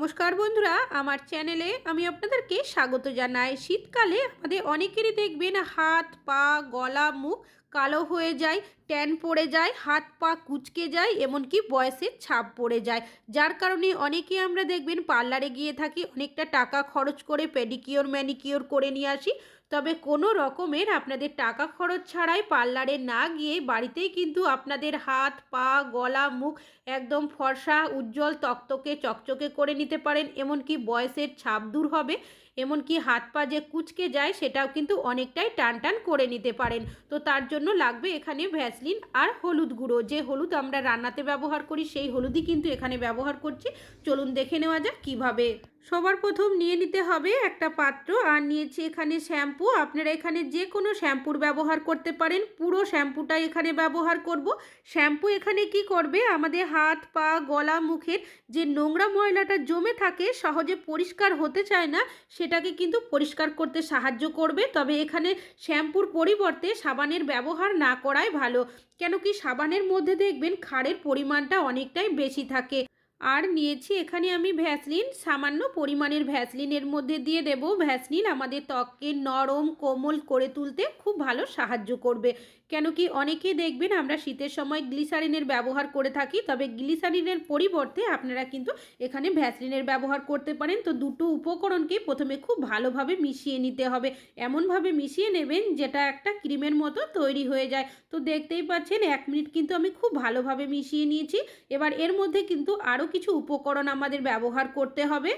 নমস্কার বন্ধুরা, আমার চ্যানেলে আমি আপনাদেরকে স্বাগত জানাই। শীতকালে আমাদের অনেকেরই দেখবেন হাত পা গলা মুখ কালো হয়ে যায়, ট্যান পড়ে যায়, হাত পা কুঁচকে যায়, এমনকি বয়সের ছাপ পড়ে যায়। যার কারণে অনেকে আমরা দেখবেন পার্লারে গিয়ে থাকি, অনেকটা টাকা খরচ করে পেডিকিওর ম্যানিকিওর করে নিয়ে আসি। তবে কোনো রকমের আপনাদের টাকা খরচ ছাড়াই পার্লারে না গিয়ে বাড়িতেই কিন্তু আপনাদের হাত পা গলা মুখ একদম ফর্সা উজ্জ্বল তকতকে চকচকে করে নিতে পারেন। এমনকি বয়সের ছাপ দূর হবে, এমনকি হাত পা যে কুঁচকে যায় সেটাও কিন্তু অনেকটাই টান টান করে নিতে পারেন। তো তার জন্য লাগবে এখানে ভ্যাসলিন আর হলুদ গুঁড়ো। যে হলুদ আমরা রান্নাতে ব্যবহার করি সেই হলুদই কিন্তু এখানে ব্যবহার করছি। চলুন দেখে নেওয়া যাক কীভাবে। সবার প্রথম নিয়ে নিতে হবে একটা পাত্র, আর নিয়েছি এখানে শ্যাম্পু। আপনারা এখানে যে কোনো শ্যাম্পুর ব্যবহার করতে পারেন, পুরো শ্যাম্পুটাই এখানে ব্যবহার করব। শ্যাম্পু এখানে কি করবে, আমাদের হাত পা গলা মুখের যে নোংরা ময়লাটা জমে থাকে, সহজে পরিষ্কার হতে চায় না, সেটাকে কিন্তু পরিষ্কার করতে সাহায্য করবে। তবে এখানে শ্যাম্পুর পরিবর্তে সাবানের ব্যবহার না করাই ভালো, কেন কি সাবানের মধ্যে দেখবেন ক্ষারের পরিমাণটা অনেকটাই বেশি থাকে। আর নিয়েছি এখানে আমি ভ্যাসলিন, সামান্য পরিমাণের ভ্যাসলিনের মধ্যে দিয়ে দেব। ভ্যাসলিন আমাদের ত্বককে নরম কোমল করে তুলতে খুব ভালো সাহায্য করবে, কেন কি অনেকেই দেখবেন আমরা শীতের সময় গ্লিসারিনের ব্যবহার করে থাকি। তবে গ্লিসারিনের পরিবর্তে আপনারা কিন্তু এখানে ভ্যাসলিনের ব্যবহার করতে পারেন। তো দুটো উপকরণকে প্রথমে খুব ভালোভাবে মিশিয়ে নিতে হবে, এমনভাবে মিশিয়ে নেবেন যেটা একটা ক্রিমের মতো তৈরি হয়ে যায়। তো দেখতেই পাচ্ছেন 1 মিনিট কিন্তু আমি খুব ভালোভাবে মিশিয়ে নিয়েছি। এবার এর মধ্যে কিন্তু আরও কিছু উপকরণ আমাদের ব্যবহার করতে হবে।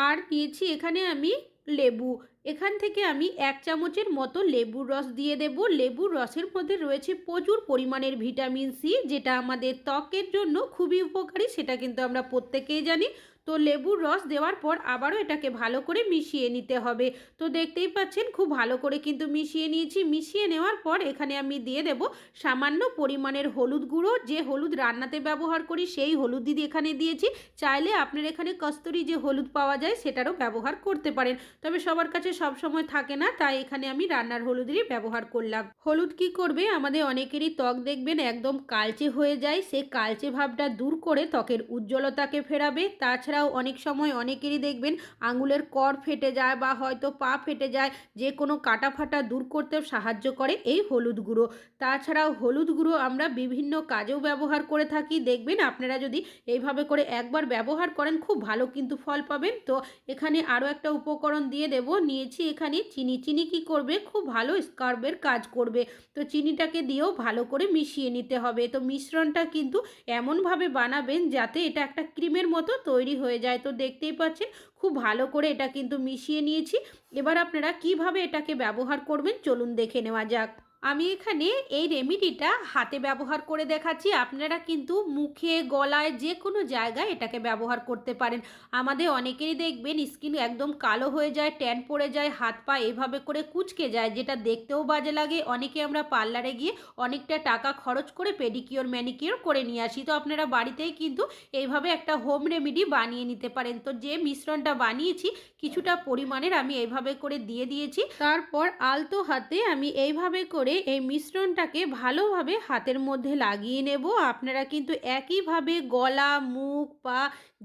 আর নিয়েছি এখানে আমি লেবু। এখান থেকে আমি 1 চামচের মতো লেবুর রস দিয়ে দেব। লেবুর রসের মধ্যে রয়েছে প্রচুর পরিমাণের ভিটামিন সি, যেটা আমাদের ত্বকের জন্য খুবই উপকারী, সেটা কিন্তু আমরা প্রত্যেকেই জানি। তো লেবুর রস দেওয়ার পর আবারও এটাকে ভালো করে মিশিয়ে নিতে হবে। তো দেখতেই পাচ্ছেন খুব ভালো করে কিন্তু মিশিয়ে নিয়েছি। মিশিয়ে নেওয়ার পর এখানে আমি দিয়ে দেব সামান্য পরিমাণের হলুদ গুঁড়ো। যে হলুদ রান্নাতে ব্যবহার করি সেই হলুদই এখানে দিয়েছি। চাইলে আপনার এখানে কস্তুরি যে হলুদ পাওয়া যায় সেটারও ব্যবহার করতে পারেন, তবে সবার কাছে সব সময় থাকে না, তাই এখানে আমি রান্নার হলুদেরই ব্যবহার করলাম। হলুদ কি করবে, আমাদের অনেকেরই ত্বক দেখবেন একদম কালচে হয়ে যায়, সেই কালচে ভাবটা দূর করে ত্বকের উজ্জ্বলতাকে ফেরাবে। তাছাড়াও অনেক সময় অনেকেরই দেখবেন আঙুলের কর ফেটে যায় বা হয়তো পা ফেটে যায়, যে কোনো কাটা ফাটা দূর করতেও সাহায্য করে এই হলুদ গুঁড়ো। তাছাড়াও হলুদ গুঁড়ো আমরা বিভিন্ন কাজেও ব্যবহার করে থাকি। দেখবেন আপনারা যদি এইভাবে করে একবার ব্যবহার করেন খুব ভালো কিন্তু ফল পাবেন। তো এখানে আরও একটা উপকরণ দিয়ে দেব। নিয়েছি এখানে চিনি। চিনি কি করবে, খুব ভালো স্কার্বের কাজ করবে। তো চিনিটাকে দিয়েও ভালো করে মিশিয়ে নিতে হবে। তো মিশ্রণটা কিন্তু এমনভাবে বানাবেন যাতে এটা একটা ক্রিমের মতো তৈরি হয়ে যায়। তো দেখতেই পাচ্ছেন খুব ভালো করে এটা কিন্তু মিশিয়ে নিয়েছি। এবার আপনারা কিভাবে এটাকে ব্যবহার করবেন চলুন দেখে নেওয়া যাক। আমি এখানে এই রেমেডিটা হাতে ব্যবহার করে দেখাচ্ছি। আপনারা কিন্তু মুখে গলায় যে কোনো জায়গায় এটাকে ব্যবহার করতে পারেন। আমাদের অনেকেরই দেখবেন স্কিন একদম কালো হয়ে যায়, ট্যান পড়ে যায়, হাত পা এভাবে করে কুঁচকে যায়, যেটা দেখতেও বাজে লাগে। অনেকে আমরা পার্লারে গিয়ে অনেকটা টাকা খরচ করে পেডিকিওর ম্যানিকিওর করে নিয়ে আসি। তো আপনারা বাড়িতেই কিন্তু এইভাবে একটা হোম রেমেডি বানিয়ে নিতে পারেন। তো যে মিশ্রণটা বানিয়েছি কিছুটা পরিমাণের আমি এইভাবে করে দিয়ে দিয়েছি। তারপর আলতো হাতে আমি এইভাবে করে এই মিশ্রণটাকে ভালোভাবে হাতের মধ্যে লাগিয়ে নেব। আপনারা কিন্তু একইভাবে গলা মুখ পা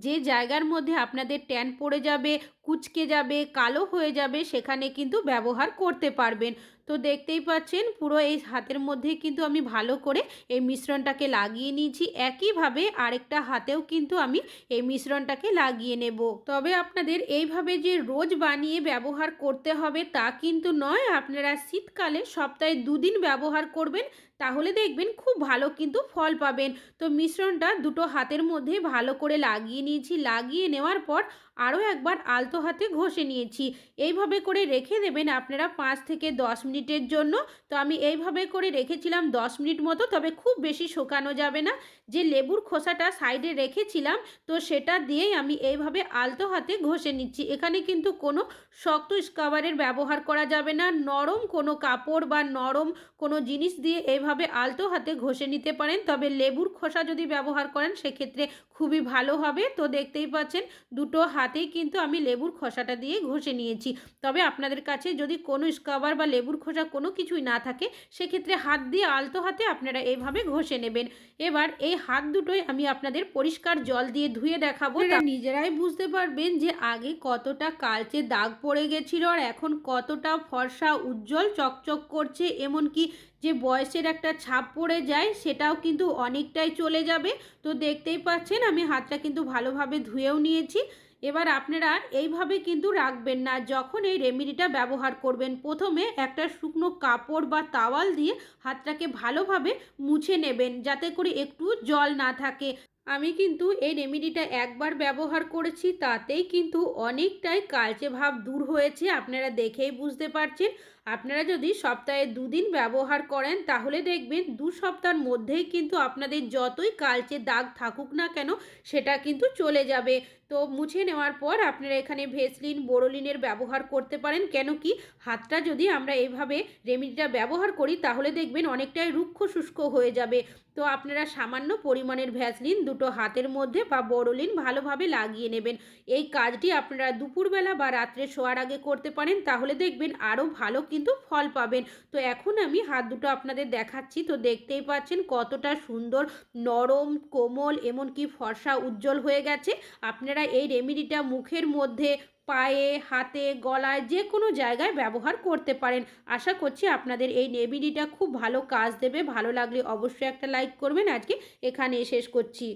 যে জায়গার মধ্যে আপনাদের ট্যান পড়ে যাবে, কুঁচকে যাবে, কালো হয়ে যাবে, সেখানে কিন্তু ব্যবহার করতে পারবেন। তো দেখতেই পাচ্ছেন পুরো এই হাতের মধ্যে কিন্তু আমি ভালো করে এই মিশ্রণটাকে লাগিয়ে নিয়েছি। একইভাবে আরেকটা হাতেও কিন্তু আমি এই মিশ্রণটাকে লাগিয়ে নেব। তবে আপনাদের এইভাবে যে রোজ বানিয়ে ব্যবহার করতে হবে তা কিন্তু নয়। আপনারা শীতকালে সপ্তাহে 2 দিন ব্যবহার করবেন, তাহলে দেখবেন খুব ভালো কিন্তু ফল পাবেন। তো মিশ্রণটা দুটো হাতের মধ্যে ভালো করে লাগিয়ে নিয়েছি। লাগিয়ে নেওয়ার পর আরও একবার আলতো হাতে ঘষে নিয়েছি। এইভাবে করে রেখে দেবেন আপনারা 5 থেকে 10 মিনিটের জন্য। তো আমি এইভাবে করে রেখেছিলাম 10 মিনিট মতো, তবে খুব বেশি শুকানো যাবে না। যে লেবুর খোসাটা সাইডে রেখেছিলাম, তো সেটা দিয়েই আমি এইভাবে আলতো হাতে ঘষে নিচ্ছি। এখানে কিন্তু কোনো শক্ত স্ক্রাবারের ব্যবহার করা যাবে না। নরম কোনো কাপড় বা নরম কোনো জিনিস দিয়ে এইভাবে আলতো হাতে ঘষে নিতে পারেন। তবে লেবুর খোসা যদি ব্যবহার করেন সেক্ষেত্রে খুবই ভালো হবে। তো দেখতেই পাচ্ছেন দুটো হাতেই কিন্তু আমি লেবুর খোসাটা দিয়ে ঘষে নিয়েছি। তবে আপনাদের কাছে যদি কোনো স্ক্রাবার বা লেবুর খোসা কোনো কিছুই না থাকে, সেক্ষেত্রে হাত দিয়ে আলতো হাতে আপনারা এভাবে ঘষে নেবেন। এবার এই হাত দুটোই আমি আপনাদের পরিষ্কার জল দিয়ে ধুয়ে দেখাবো। আপনারা নিজেরাই বুঝতে পারবেন যে আগে কতটা কালচে দাগ পড়ে গেছিল আর এখন কতটা ফর্সা উজ্জ্বল চকচক করছে। এমনকি যে বয়সের একটা ছাপ পড়ে যায় সেটাও কিন্তু অনেকটাই চলে যাবে। তো দেখতেই পাচ্ছেন আমি হাতটা কিন্তু ভালোভাবে ধুয়েও নিয়েছি। এবার আপনারা এইভাবে কিন্তু রাখবেন না। যখন এই রেমেডিটা ব্যবহার করবেন, প্রথমে একটা শুকনো কাপড় বা তাওয়াল দিয়ে হাতটাকে ভালোভাবে মুছে নেবেন, যাতে করে একটু জল না থাকে। আমি কিন্তু এই রেমেডিটা একবার ব্যবহার করেছি, তাতেই কিন্তু অনেকটাই কালচে ভাব দূর হয়েছে। আপনারা দেখেই বুঝতে পারছেন। আপনারা যদি সপ্তাহে ২ দিন ব্যবহার করেন, তাহলে দেখবেন ২ সপ্তাহের মধ্যেই কিন্তু আপনাদের যতই কালচে দাগ থাকুক না কেন, সেটা কিন্তু চলে যাবে। তো মুছে নেওয়ার পর আপনারা এখানে ভেসলিন, বোরোলিনের ব্যবহার করতে পারেন। কেন কি, হাতটা যদি আমরা এইভাবে রেমেডিটা ব্যবহার করি, তাহলে দেখবেন অনেকটাই রুক্ষ শুষ্ক হয়ে যাবে। তো আপনারা সামান্য পরিমাণের ভ্যাসলিন দুটো হাতের মধ্যে বা বোরোলিন ভালোভাবে লাগিয়ে নেবেন। এই কাজটি আপনারা দুপুরবেলা বা রাত্রে শোয়ার আগে করতে পারেন, তাহলে দেখবেন আরও ভালো কিন্তু ফল পাবেন। তো এখন আমি হাত দুটো আপনাদের দেখাচ্ছি। তো দেখতেই পাচ্ছেন কতটা সুন্দর, নরম, কোমল, এমনকি ফর্সা উজ্জ্বল হয়ে গেছে। আপনারা এই রেমেডিটা মুখের মধ্যে, পায়ে, হাতে, গলায় যে কোনো জায়গায় ব্যবহার করতে পারেন। আশা করছি আপনাদের এই রেমেডিটা খুব ভালো কাজ দেবে। ভালো লাগলে অবশ্যই একটা লাইক করবেন। আজকে এখানে শেষ করছি।